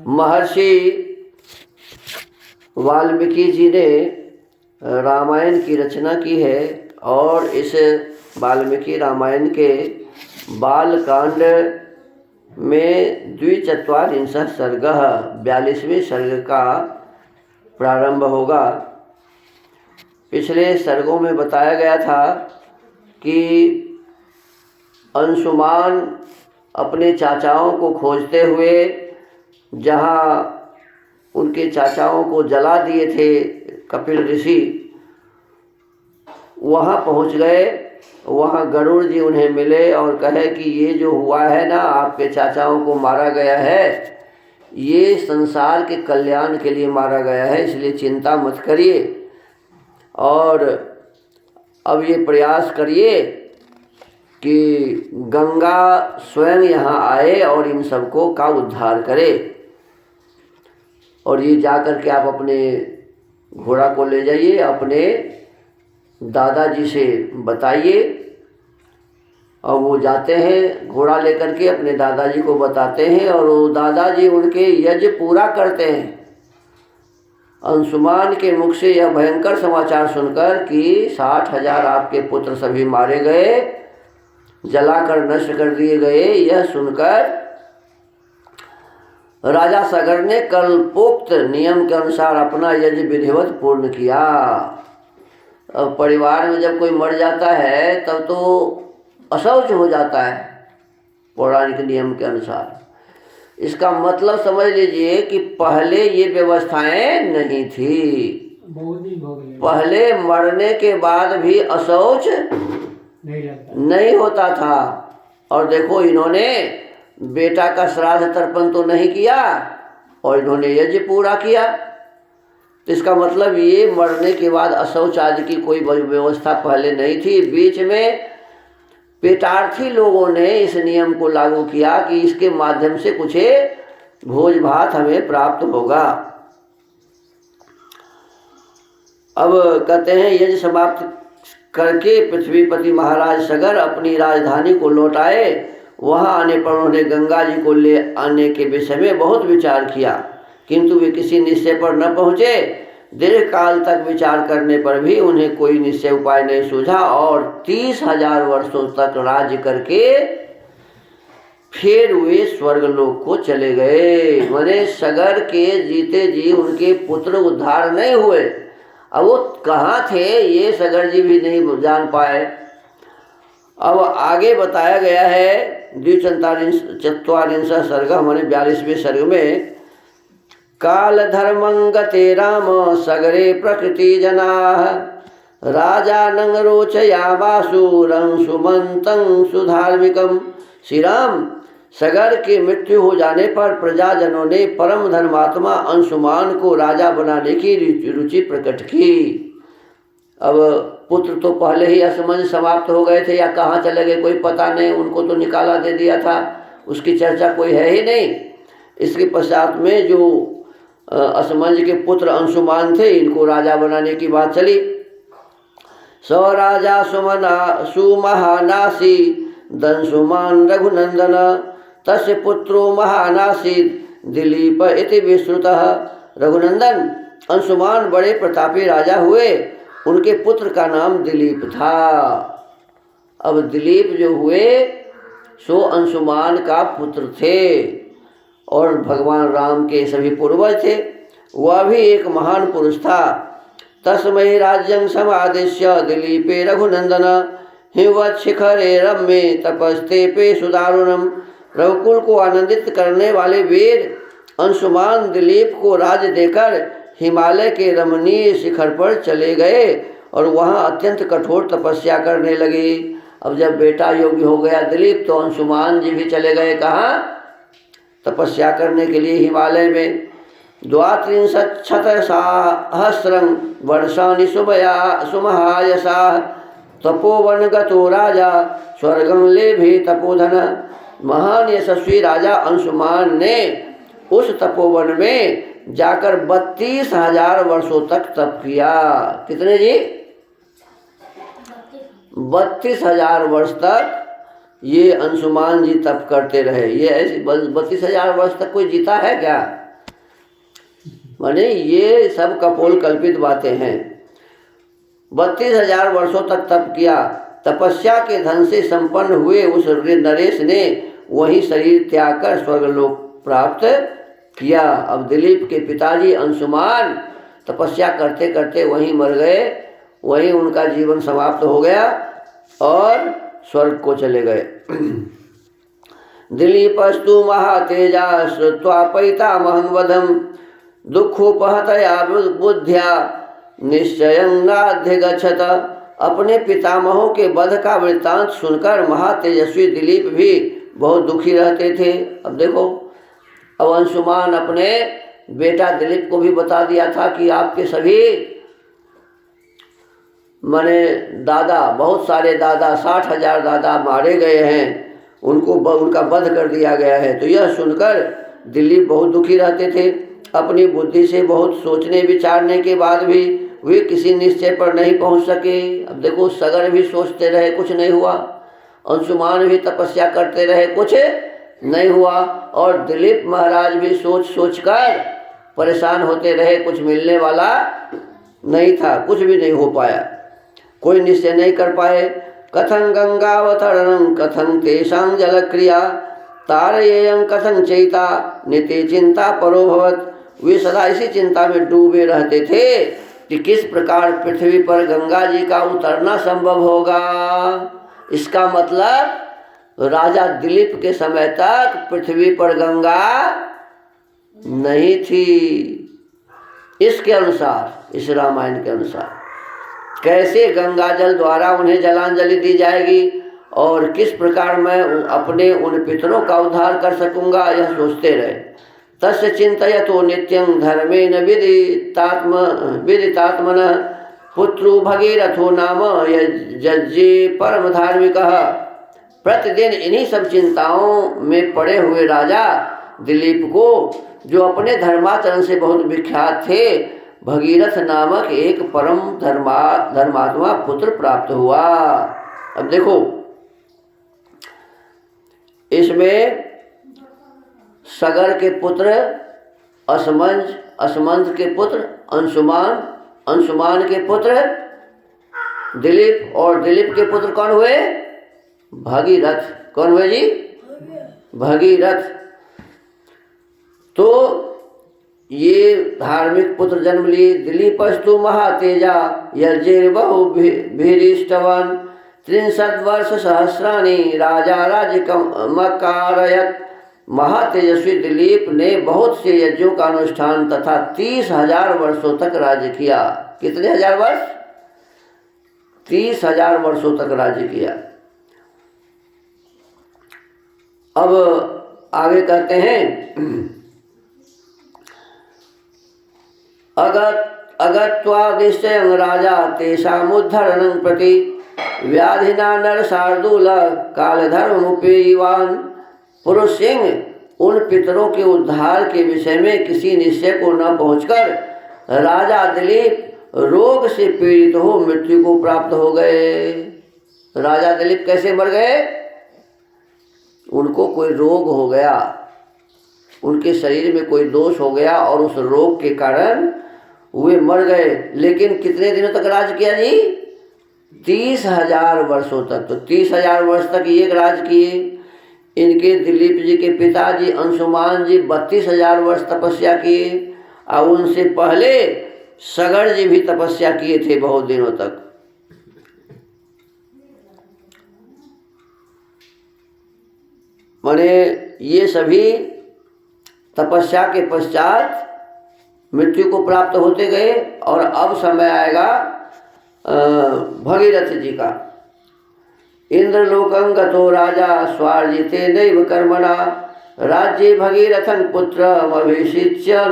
महर्षि वाल्मीकि जी ने रामायण की रचना की है और इस वाल्मीकि रामायण के बालकांड में द्विचत्वारिंशः सर्गः 42वें सर्ग का प्रारंभ होगा। पिछले सर्गों में बताया गया था कि अंशुमान अपने चाचाओं को खोजते हुए जहाँ उनके चाचाओं को जला दिए थे कपिल ऋषि, वहाँ पहुँच गए। वहाँ गरुड़ जी उन्हें मिले और कहे कि ये जो हुआ है ना, आपके चाचाओं को मारा गया है, ये संसार के कल्याण के लिए मारा गया है, इसलिए चिंता मत करिए और अब ये प्रयास करिए कि गंगा स्वयं यहाँ आए और इन सबको का उद्धार करे। और ये जाकर के आप अपने घोड़ा को ले जाइए, अपने दादाजी से बताइए। और वो जाते हैं घोड़ा लेकर के, अपने दादाजी को बताते हैं और वो दादाजी उनके यज्ञ पूरा करते हैं। अंशुमान के मुख से यह भयंकर समाचार सुनकर कि 60,000 आपके पुत्र सभी मारे गए, जलाकर नष्ट कर दिए गए, यह सुनकर राजा सगर ने कल्पोक्त नियम के अनुसार अपना यज्ञ विधिवत पूर्ण किया। अब परिवार में जब कोई मर जाता है तब तो अशौच हो जाता है पौराणिक नियम के अनुसार। इसका मतलब समझ लीजिए कि पहले ये व्यवस्थाएं नहीं थी। पहले मरने के बाद भी अशौच नहीं होता था। और देखो, इन्होंने बेटा का श्राद्ध तर्पण तो नहीं किया और इन्होंने यज्ञ पूरा किया। तो इसका मतलब ये मरने के बाद अशौच आदि की कोई व्यवस्था पहले नहीं थी। बीच में पेटार्थी लोगों ने इस नियम को लागू किया कि इसके माध्यम से कुछ भोज भात हमें प्राप्त होगा। अब कहते हैं, यज्ञ समाप्त करके पृथ्वीपति महाराज सगर अपनी राजधानी को लौट आए। वहां आने पर उन्होंने गंगा जी को ले आने के विषय में बहुत विचार किया, किंतु वे किसी निश्चय पर न पहुँचे। दीर्घ काल तक विचार करने पर भी उन्हें कोई निश्चय उपाय नहीं सूझा और 30,000 वर्षों तक राज्य करके फिर वे स्वर्गलोक को चले गए। माने सगर के जीते जी उनके पुत्र उद्धार नहीं हुए। अब वो कहाँ थे ये सगर जी भी नहीं जान पाए। अब आगे बताया गया है द्विचत्वारिंशः सर्ग माने 42वें सर्ग में, काल धर्मं गते राम सगरे प्रकृति जनाः राजानं रोचयामासुरं सुमंतं सुधार्मिकं। श्री राम, सगर की मृत्यु हो जाने पर प्रजाजनों ने परम धर्मात्मा अंशुमान को राजा बनाने की रुचि प्रकट की। अब पुत्र तो पहले ही असमंजस समाप्त हो गए थे या कहाँ चले गए कोई पता नहीं, उनको तो निकाला दे दिया था, उसकी चर्चा कोई है ही नहीं। इसके पश्चात में जो असमंज के पुत्र अंशुमान थे, इनको राजा बनाने की बात चली। स्वराजा सुमहानासी दंशुमान रघुनंदन तस्य पुत्रो महानासी दिलीप इति विश्रुतः। रघुनंदन अंशुमान बड़े प्रतापी राजा हुए, उनके पुत्र का नाम दिलीप था। अब दिलीप जो हुए सो अंशुमान का पुत्र थे और भगवान राम के सभी पूर्वज थे। वह भी एक महान पुरुष था। तस्मै राज्यं समादिश्य दिलीपे रघुनंदन हिमवत् शिखरे रम्ये तपस्तेपे सुदारुणम। रघुकुल को आनंदित करने वाले वीर अंशुमान दिलीप को राज्य देकर हिमालय के रमणीय शिखर पर चले गए और वहाँ अत्यंत कठोर तपस्या करने लगे। अब जब बेटा योग्य हो गया दिलीप, तो अंशुमान जी भी चले गए कहाँ? तपस्या करने के लिए हिमालय में। 32,000 वर्षाणि सुमहायसा तपोवन गतो राजा स्वर्गं लेभे तपोधन। महान यशस्वी राजा अंशुमान ने उस तपोवन में जाकर 32,000 वर्षों तक तप किया। कितने जी? 32,000 वर्ष तक ये अंशुमान जी तप करते रहे। ये ऐसे 32,000 वर्ष तक कोई जीता है क्या? माने ये सब कपोल कल्पित बातें हैं। 32,000 वर्षों तक तप किया। तपस्या के धन से संपन्न हुए उस नरेश ने वही शरीर त्याग कर स्वर्गलोक प्राप्त किया। अब दिलीप के पिताजी अंशुमान तपस्या करते करते वहीं मर गए, वहीं उनका जीवन समाप्त हो गया और स्वर्ग को चले गए। दिलीपस्तु महातेजा श्रुत्वा पैतामहं वधम दुखोपहतया बुद्ध्या निश्चयं नाध्यगच्छत। अपने पितामहों के वध का वृत्तांत सुनकर महातेजस्वी दिलीप भी बहुत दुखी रहते थे। अब देखो, अब अंशुमान अपने बेटा दिलीप को भी बता दिया था कि आपके सभी माने दादा, बहुत सारे दादा, 60,000 दादा मारे गए हैं, उनका वध कर दिया गया है। तो यह सुनकर दिलीप बहुत दुखी रहते थे। अपनी बुद्धि से बहुत सोचने विचारने के बाद भी वे किसी निश्चय पर नहीं पहुंच सके। अब देखो, सगर भी सोचते रहे, कुछ नहीं हुआ। अंशुमान भी तपस्या करते रहे, कुछ नहीं हुआ। और दिलीप महाराज भी सोच सोच कर परेशान होते रहे, कुछ मिलने वाला नहीं था, कुछ भी नहीं हो पाया, कोई निश्चय नहीं कर पाए। कथं गंगावतरणं कथं तेषां जलक्रिया तारयेयं कथं चैता नित्य चिंता परोभवत। वे सदा इसी चिंता में डूबे रहते थे कि किस प्रकार पृथ्वी पर गंगा जी का उतरना संभव होगा। इसका मतलब राजा दिलीप के समय तक पृथ्वी पर गंगा नहीं थी। इसके अनुसार, इस रामायण के अनुसार कैसे गंगा जल द्वारा उन्हें जलांजलि दी जाएगी और किस प्रकार मैं अपने उन पितरों का उद्धार कर सकूंगा, यह सोचते रहे। तस्य चिंतयतो नित्यं धर्मेण विदितात्मनः पुत्रो भगीरथो नाम यज्ञे परम धार्मिकः। प्रतिदिन इन्हीं सब चिंताओं में पड़े हुए राजा दिलीप को, जो अपने धर्माचरण से बहुत विख्यात थे, भगीरथ नामक एक परम धर्मात्मा पुत्र प्राप्त हुआ। अब देखो, इसमें सगर के पुत्र असमंज, असमंज के पुत्र अंशुमान, अंशुमान के पुत्र दिलीप और दिलीप के पुत्र कौन हुए? भगीरथ। कौन हुए जी? भगीरथ। तो ये धार्मिक पुत्र जन्म लिए। दिलीपस्तु महातेजा यज्ञैर्बहु भीरिष्टवान् 63 वर्ष सहस्राणि राजा राज्यमकारयत्। महातेजस्वी दिलीप ने बहुत से यज्ञों का अनुष्ठान तथा 30,000 वर्षों तक राज्य किया। कितने हजार वर्ष? 30,000 वर्षों तक राज्य किया। अब आगे कहते हैं, अगत्वादिश्चयं राजा तेषामुद्धरणं प्रति व्याधिना नरशार्दूल कालधर्ममुपेयिवान्। पुरुष सिंह उन पितरों के उद्धार के विषय में किसी निश्चय को न पहुंचकर राजा दिलीप रोग से पीड़ित हो मृत्यु को प्राप्त हो गए। राजा दिलीप कैसे मर गए? उनको कोई रोग हो गया, उनके शरीर में कोई दोष हो गया और उस रोग के कारण वे मर गए। लेकिन कितने दिनों तक राज किया जी? 30,000 वर्षों तक। तो 30,000 वर्ष तक ये राज किए। इनके दिलीप जी के पिताजी अंशुमान जी 32,000 वर्ष तपस्या किए और उनसे पहले सगर जी भी तपस्या किए थे बहुत दिनों तक। माने ये सभी तपस्या के पश्चात मृत्यु को प्राप्त होते गए। और अब समय आएगा भगीरथ जी का। इंद्रलोकं गतो राजा स्वार्जिते नैव कर्मणा राज्ये भगीरथं पुत्रमभिषिच्य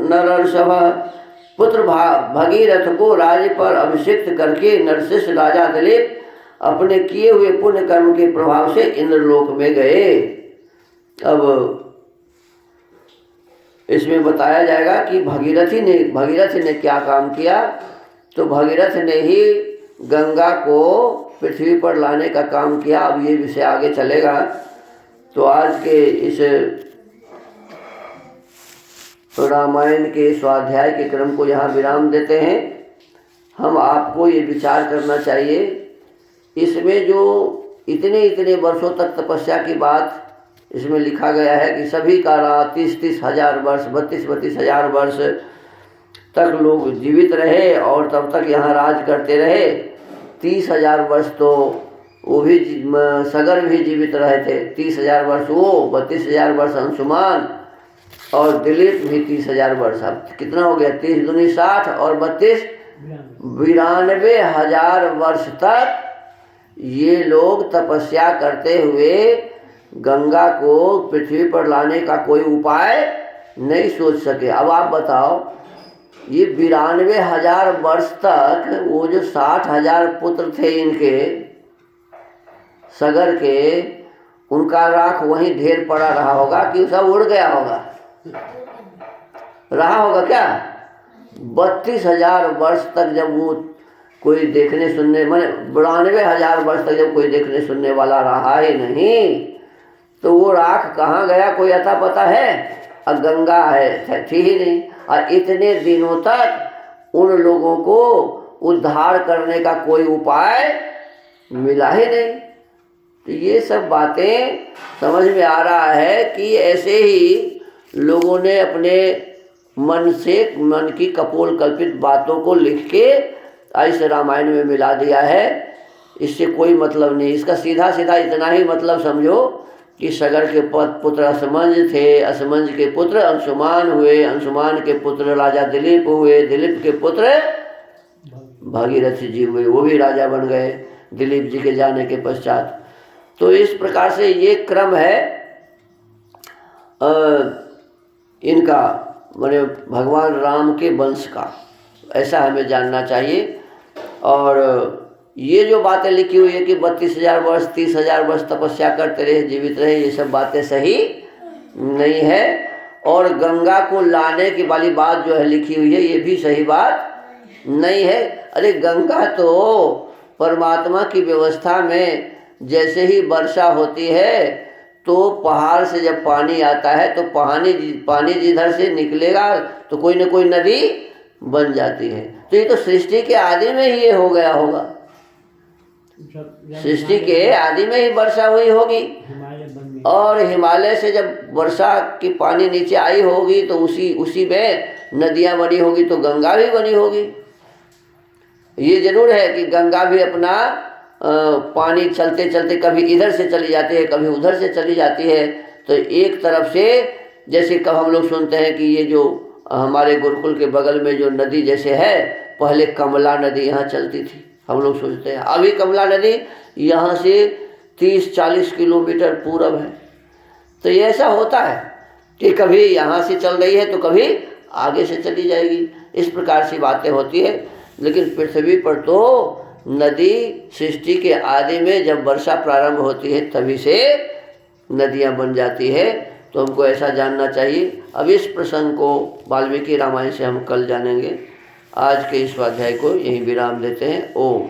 नरर्षभ। पुत्र भगीरथ को राज्य पर अभिषिक्त करके नरश्रेष्ठ राजा दिलीप अपने किए हुए पुण्य कर्म के प्रभाव से इंद्रलोक में गए। अब इसमें बताया जाएगा कि भगीरथ ने क्या काम किया। तो भगीरथ ने ही गंगा को पृथ्वी पर लाने का काम किया। अब ये विषय आगे चलेगा। तो आज के इस रामायण के स्वाध्याय के क्रम को यहाँ विराम देते हैं। हम आपको ये विचार करना चाहिए, इसमें जो इतने इतने वर्षों तक तपस्या की बात इसमें लिखा गया है कि सभी का 30-30 हजार वर्ष, 32-32 हजार वर्ष तक लोग जीवित रहे और तब तक यहाँ राज करते रहे। 30 हजार वर्ष तो वो भी सगर भी जीवित रहे थे। 30 हजार वर्ष वो, 32 हजार वर्ष अंशुमान और दिलीप भी 30 हजार वर्ष। अब कितना हो गया? 30 दूनी 60 और 32 92 हजार वर्ष तक ये लोग तपस्या करते हुए गंगा को पृथ्वी पर लाने का कोई उपाय नहीं सोच सके। अब आप बताओ, ये 92 हजार वर्ष तक वो जो 60 हजार पुत्र थे इनके सगर के, उनका राख वहीं ढेर पड़ा रहा होगा कि सब उड़ गया होगा? रहा होगा क्या? 32 हजार वर्ष तक जब वो कोई देखने सुनने, माने 92 हजार वर्ष तक जब कोई देखने सुनने वाला रहा ही नहीं, तो वो राख कहाँ गया? कोई अता पता है? और गंगा है थी ही नहीं। और इतने दिनों तक उन लोगों को उद्धार करने का कोई उपाय मिला ही नहीं। तो ये सब बातें समझ में आ रहा है कि ऐसे ही लोगों ने अपने मन की कपोल कल्पित बातों को लिख के इस रामायण में मिला दिया है। इससे कोई मतलब नहीं। इसका सीधा सीधा इतना ही मतलब समझो कि सगर के पुत्र असमंज थे, असमंज के पुत्र अंशुमान हुए, अंशुमान के पुत्र राजा दिलीप हुए, दिलीप के पुत्र भागीरथ जी हुए, वो भी राजा बन गए दिलीप जी के जाने के पश्चात। तो इस प्रकार से ये क्रम है इनका, माने भगवान राम के वंश का, ऐसा हमें जानना चाहिए। और ये जो बातें लिखी हुई है कि 32 हजार वर्ष, 30 हजार वर्ष तपस्या करते रहे, जीवित रहे, ये सब बातें सही नहीं है। और गंगा को लाने की वाली बात जो है लिखी हुई है, ये भी सही बात नहीं है। अरे गंगा तो परमात्मा की व्यवस्था में जैसे ही वर्षा होती है तो पहाड़ से जब पानी आता है तो पानी जिधर से निकलेगा तो कोई न कोई नदी बन जाती है। तो ये तो सृष्टि के आदि में ही ये हो गया होगा। सृष्टि के आदि में ही वर्षा हुई होगी और हिमालय से जब वर्षा की पानी नीचे आई होगी तो उसी में नदियाँ बनी होगी, तो गंगा भी बनी होगी। ये जरूर है कि गंगा भी अपना पानी चलते चलते कभी इधर से चली जाती है, कभी उधर से चली जाती है। तो एक तरफ से जैसे कब हम लोग सुनते हैं कि ये जो हमारे गुरुकुल के बगल में जो नदी जैसे है, पहले कमला नदी यहाँ चलती थी, हम लोग सोचते हैं। अभी कमला नदी यहाँ से 30-40 किलोमीटर पूरब है। तो ये ऐसा होता है कि कभी यहाँ से चल रही है तो कभी आगे से चली जाएगी, इस प्रकार से बातें होती है। लेकिन पृथ्वी पर तो नदी सृष्टि के आदि में जब वर्षा प्रारंभ होती है तभी से नदियाँ बन जाती है। तो हमको ऐसा जानना चाहिए। अब इस प्रसंग को वाल्मीकि रामायण से हम कल जानेंगे। आज के इस स्वाध्याय को यहीं विराम देते हैं। ओम।